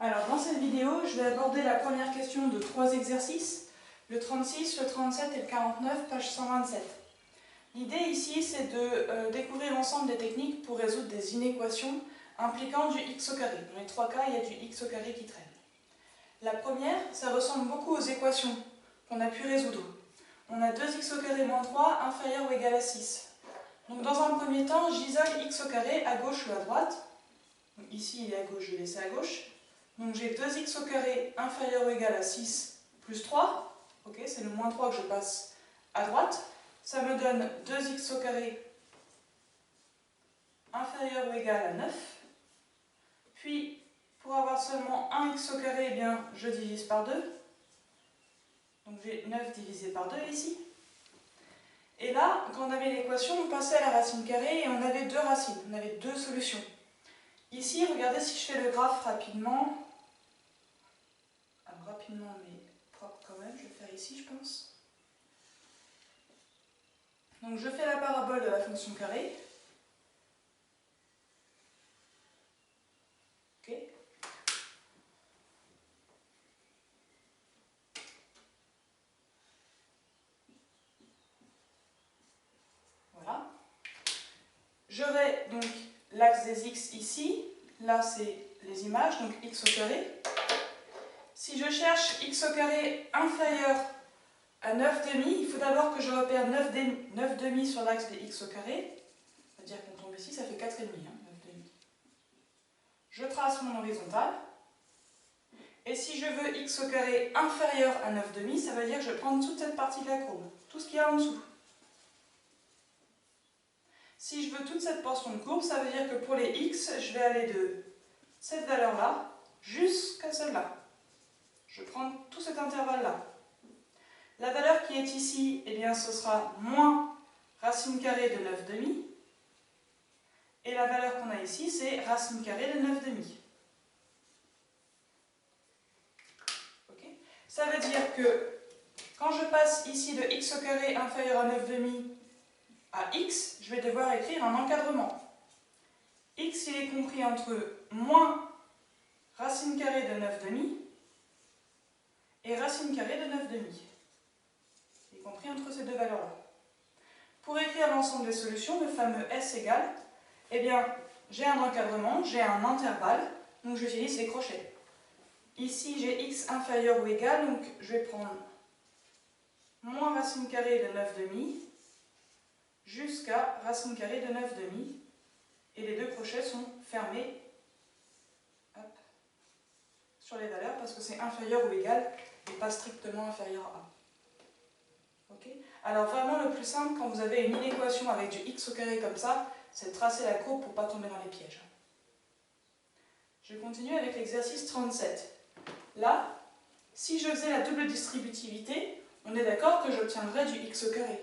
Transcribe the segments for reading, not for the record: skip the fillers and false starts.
Alors dans cette vidéo, je vais aborder la première question de 3 exercices, le 36, le 37 et le 49, page 127. L'idée ici, c'est de découvrir l'ensemble des techniques pour résoudre des inéquations impliquant du x au carré. Dans les 3 cas, il y a du x au carré qui traîne. La première, ça ressemble beaucoup aux équations qu'on a pu résoudre. On a 2x au carré moins 3 inférieur ou égal à 6. Donc dans un premier temps, j'isole x au carré à gauche ou à droite. Donc ici il est à gauche, je vais laisser à gauche. Donc j'ai 2x au carré inférieur ou égal à 6 plus 3. Ok, c'est le moins 3 que je passe à droite. Ça me donne 2x au carré inférieur ou égal à 9. Puis, pour avoir seulement 1x au carré, eh bien, je divise par 2. Donc j'ai 9 divisé par 2 ici. Et là, quand on avait l'équation, on passait à la racine carrée et on avait deux racines, on avait deux solutions. Ici, regardez si je fais le graphe rapidement. Alors, rapidement, mais propre quand même, je vais faire ici, je pense. Donc je fais la parabole de la fonction carrée. Ok. Voilà. J'aurai donc l'axe des x ici. Là, c'est les images, donc x au carré. Si je cherche x au carré inférieur à 9 demi, il faut d'abord que je repère 9 demi sur l'axe des x au carré. C'est-à-dire qu'on tombe ici, ça fait 4,5, 9 demi. Je trace mon horizontale. Et si je veux x au carré inférieur à 9 demi, ça veut dire que je prends toute cette partie de la courbe, tout ce qu'il y a en dessous. Si je veux toute cette portion de courbe, ça veut dire que pour les x, je vais aller de cette valeur-là jusqu'à celle-là. Je prends tout cet intervalle-là. La valeur qui est ici, eh bien, ce sera moins racine carrée de 9 demi. Et la valeur qu'on a ici, c'est racine carrée de 9 demi. Okay. Ça veut dire que quand je passe ici de x au carré inférieur à 9 demi à x, je vais devoir écrire un encadrement. X, il est compris entre moins racine carrée de 9 demi et racine carrée de 9 demi. Il est compris entre ces deux valeurs-là. Pour écrire l'ensemble des solutions, le fameux S égale, eh bien, j'ai un encadrement, j'ai un intervalle, donc j'utilise les crochets. Ici, j'ai x inférieur ou égal, donc je vais prendre moins racine carrée de 9 demi jusqu'à racine carrée de 9 demi. Et les deux crochets sont fermés sur les valeurs parce que c'est inférieur ou égal et pas strictement inférieur à 1. Okay. Alors vraiment le plus simple quand vous avez une inéquation avec du x au carré comme ça, c'est de tracer la courbe pour ne pas tomber dans les pièges. Je continue avec l'exercice 37. Là, si je faisais la double distributivité, on est d'accord que j'obtiendrais du x au carré.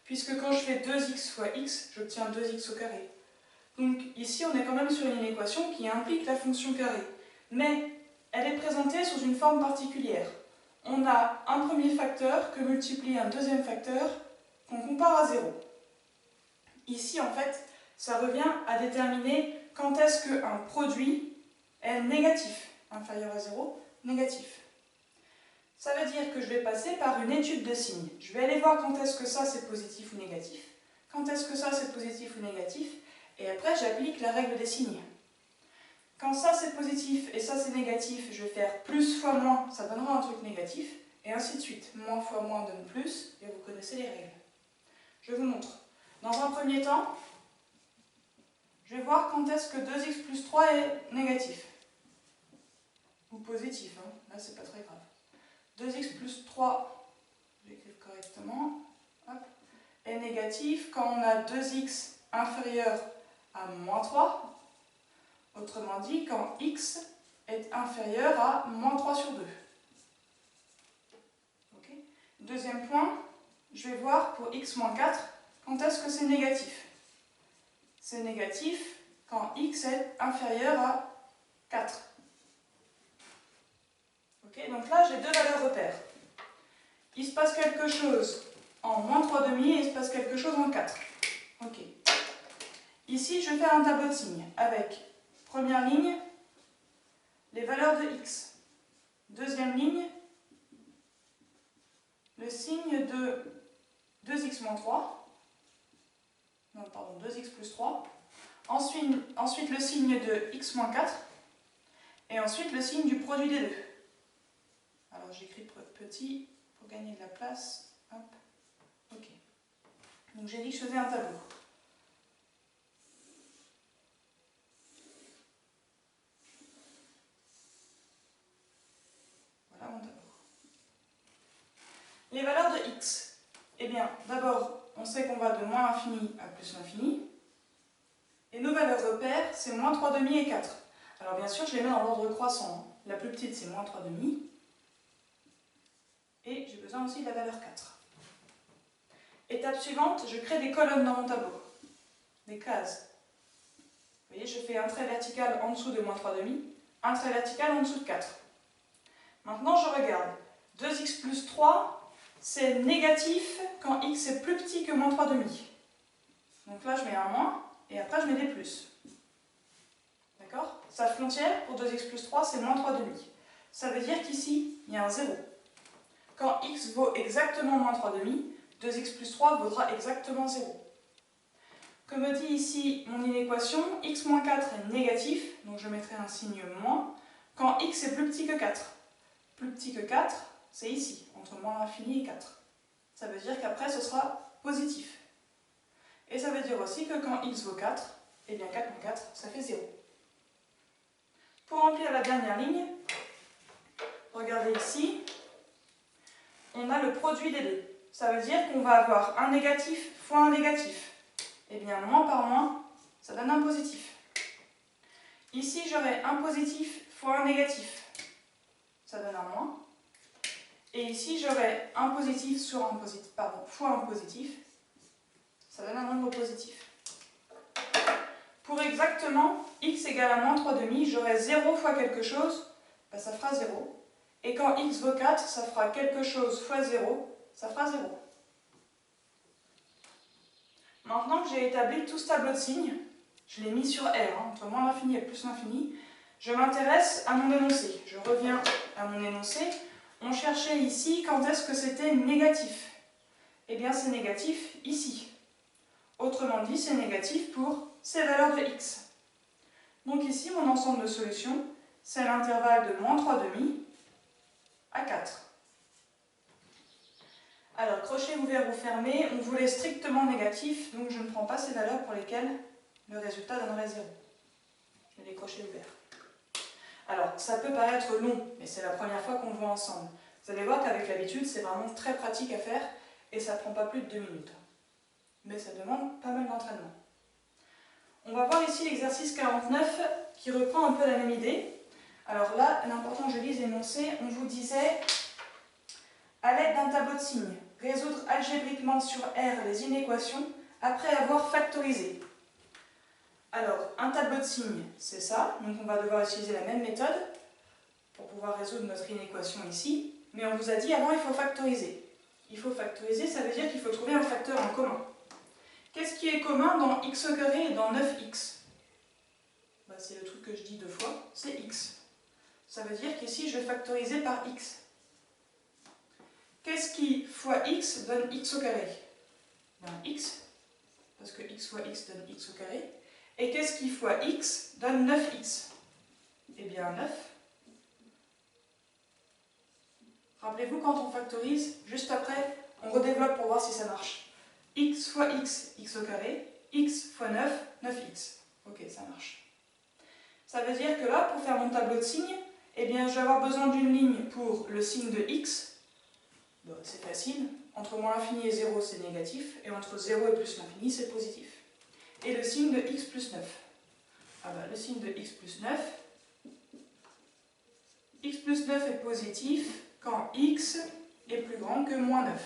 Puisque quand je fais 2x fois x, j'obtiens 2x au carré. Donc ici, on est quand même sur une inéquation qui implique la fonction carrée. Mais elle est présentée sous une forme particulière. On a un premier facteur que multiplie un deuxième facteur qu'on compare à 0. Ici, en fait, ça revient à déterminer quand est-ce qu'un produit est négatif, inférieur à 0, négatif. Ça veut dire que je vais passer par une étude de signes. Je vais aller voir quand est-ce que ça c'est positif ou négatif, quand est-ce que ça c'est positif ou négatif, et après j'applique la règle des signes. Quand ça c'est positif et ça c'est négatif, je vais faire plus fois moins, ça donnera un truc négatif, et ainsi de suite. Moins fois moins donne plus, et vous connaissez les règles. Je vous montre. Dans un premier temps, je vais voir quand est-ce que 2x plus 3 est négatif. Ou positif, hein. Là c'est pas très grave. 2x plus 3, j'écris correctement, hop, est négatif quand on a 2x inférieur à moins 3, autrement dit quand x est inférieur à moins 3 sur 2. Okay. Deuxième point, je vais voir pour x moins 4, quand est-ce que c'est négatif. C'est négatif quand x est inférieur à 4. Okay, donc là, j'ai deux valeurs repères. Il se passe quelque chose en moins 3 demi et il se passe quelque chose en 4. Okay. Ici, je vais faire un tableau de signes avec, première ligne, les valeurs de x. de 2x moins 3. Non, pardon, 2x plus 3. Ensuite le signe de x moins 4. Et ensuite le signe du produit des deux. Alors j'écris petit pour gagner de la place. Hop. Ok. Donc j'ai dit que je faisais un tableau. Voilà mon tableau. Les valeurs de x. Eh bien, d'abord, on sait qu'on va de moins l'infini à plus l'infini. Et nos valeurs repères, c'est moins 3 demi et 4. Alors bien sûr, je les mets dans l'ordre croissant. La plus petite, c'est moins 3 demi. Et j'ai besoin aussi de la valeur 4. Étape suivante, je crée des colonnes dans mon tableau. Des cases. Vous voyez, je fais un trait vertical en dessous de moins 3 demi, un trait vertical en dessous de 4. Maintenant, je regarde. 2x plus 3, c'est négatif quand x est plus petit que moins 3 demi. Donc là, je mets un moins, et après, je mets des plus. D'accord? Sa frontière pour 2x plus 3, c'est moins 3 demi. Ça veut dire qu'ici, il y a un 0. Quand x vaut exactement moins 3 demi, 2x plus 3 vaudra exactement 0. Comme me dit ici mon inéquation, x moins 4 est négatif, donc je mettrai un signe moins, quand x est plus petit que 4. Plus petit que 4, c'est ici, entre moins l'infini et 4. Ça veut dire qu'après, ce sera positif. Et ça veut dire aussi que quand x vaut 4, eh bien 4 moins 4, ça fait 0. Pour remplir la dernière ligne, regardez ici, on a le produit des deux. Ça veut dire qu'on va avoir un négatif fois un négatif. Eh bien, moins par moins, ça donne un positif. Ici, j'aurai un positif fois un négatif. Ça donne un moins. Et ici, j'aurai un positif sur un positif, fois un positif. Ça donne un nombre positif. Pour exactement x égale à moins 3 demi, j'aurai 0 fois quelque chose, ben ça fera 0. Et quand x vaut 4, ça fera quelque chose fois 0, ça fera 0. Maintenant que j'ai établi tout ce tableau de signes, je l'ai mis sur R, entre moins l'infini et plus l'infini, je m'intéresse à mon énoncé. Je reviens à mon énoncé. On cherchait ici quand est-ce que c'était négatif. Eh bien c'est négatif ici. Autrement dit, c'est négatif pour ces valeurs de x. Donc ici, mon ensemble de solutions, c'est l'intervalle de moins 3 demi à 4. Alors, crochet ouvert ou fermé, on voulait strictement négatif, donc je ne prends pas ces valeurs pour lesquelles le résultat donnerait 0. Je mets les crochets ouverts. Alors, ça peut paraître long, mais c'est la première fois qu'on le voit ensemble. Vous allez voir qu'avec l'habitude, c'est vraiment très pratique à faire, et ça ne prend pas plus de 2 minutes. Mais ça demande pas mal d'entraînement. On va voir ici l'exercice 49 qui reprend un peu la même idée. Alors là, l'important que je lise l'énoncé, on vous disait, à l'aide d'un tableau de signes, résoudre algébriquement sur R les inéquations après avoir factorisé. Alors, un tableau de signes, c'est ça, donc on va devoir utiliser la même méthode pour pouvoir résoudre notre inéquation ici, mais on vous a dit avant il faut factoriser. Il faut factoriser, ça veut dire qu'il faut trouver un facteur en commun. Qu'est-ce qui est commun dans x au carré et dans 9x? C'est le truc que je dis deux fois, c'est x. Ça veut dire qu'ici je vais factoriser par x. Qu'est-ce qui fois x donne x au carré? X, parce que x fois x donne x au carré. Et qu'est-ce qui fois x donne 9x? Eh bien 9. Rappelez-vous quand on factorise, juste après, on redéveloppe pour voir si ça marche. X fois x, x au carré. X fois 9, 9x. Ok, ça marche. Ça veut dire que là, pour faire mon tableau de signes, eh bien, je vais avoir besoin d'une ligne pour le signe de x. Bon, c'est facile. Entre moins l'infini et 0, c'est négatif. Et entre 0 et plus l'infini, c'est positif. Et le signe de x plus 9. Ah ben, le signe de x plus 9. X plus 9 est positif quand x est plus grand que moins 9.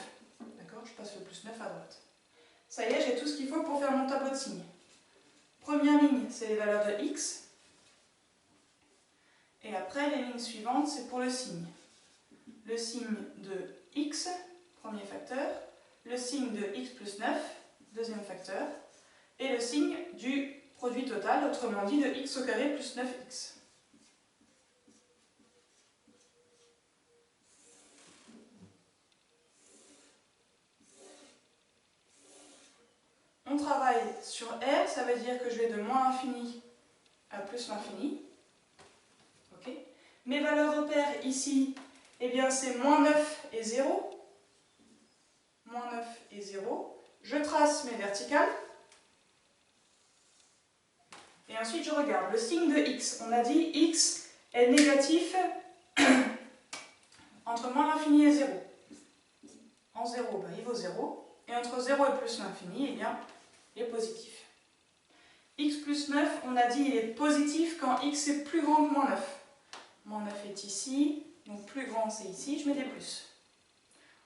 D'accord? Je passe le plus 9 à droite. Ça y est, j'ai tout ce qu'il faut pour faire mon tableau de signes. Première ligne, c'est les valeurs de x. Et après, les lignes suivantes, c'est pour le signe. Le signe de x, premier facteur, le signe de x plus 9, deuxième facteur, et le signe du produit total, autrement dit de x au carré plus 9x. sur R, ça veut dire que je vais de moins l'infini à plus l'infini. Okay. Mes valeurs repères ici, eh bien c'est moins 9 et 0. Moins 9 et 0. Je trace mes verticales. Et ensuite je regarde le signe de x. On a dit x est négatif entre moins l'infini et 0. En 0, ben, il vaut 0. Et entre 0 et plus l'infini, eh bien, il est positif. X plus 9, on a dit il est positif quand x est plus grand que moins 9. Moins 9 est ici, donc plus grand c'est ici, je mets des plus.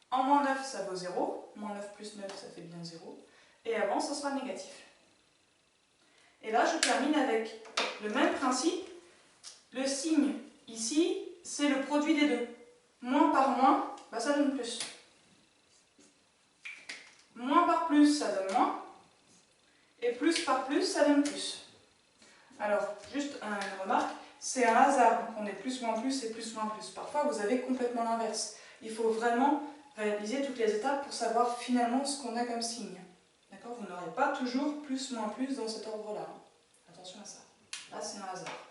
En moins 9, ça vaut 0. Moins 9 plus 9, ça fait bien 0. Et avant, ça sera négatif. Et là, je termine avec le même principe. Le signe ici, c'est le produit des deux. Moins par moins, bah, ça donne plus. Moins par plus, ça donne moins. Et plus par plus, ça donne plus. Alors, juste une remarque, c'est un hasard qu'on ait plus, moins plus et plus, moins plus. Parfois, vous avez complètement l'inverse. Il faut vraiment réaliser toutes les étapes pour savoir finalement ce qu'on a comme signe. D'accord? Vous n'aurez pas toujours plus, moins plus dans cet ordre-là. Attention à ça. Là, c'est un hasard.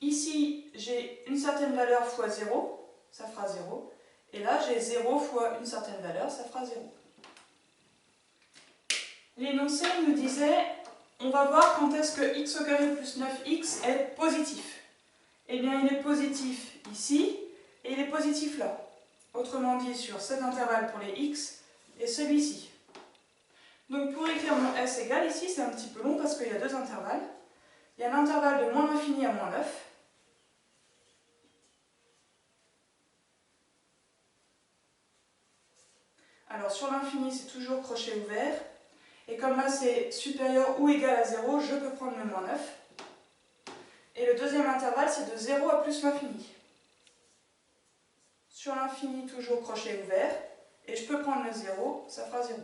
Ici, j'ai une certaine valeur fois 0, ça fera 0. Et là, j'ai 0 fois une certaine valeur, ça fera 0. L'énoncé nous disait, on va voir quand est-ce que x au carré plus 9x est positif. Eh bien, il est positif ici, et il est positif là. Autrement dit, sur cet intervalle pour les x, et celui-ci. Donc, pour écrire mon s égale, ici, c'est un petit peu long parce qu'il y a deux intervalles. Il y a l'intervalle de moins l'infini à moins 9. Alors, sur l'infini, c'est toujours crochet ouvert. Et comme là, c'est supérieur ou égal à 0, je peux prendre le moins 9. Et le deuxième intervalle, c'est de 0 à plus l'infini. Sur l'infini, toujours crochet ouvert. Et je peux prendre le 0, ça fera 0.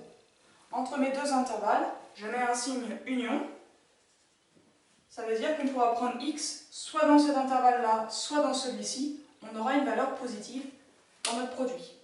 Entre mes deux intervalles, je mets un signe union. Ça veut dire qu'on pourra prendre x soit dans cet intervalle-là, soit dans celui-ci. On aura une valeur positive dans notre produit.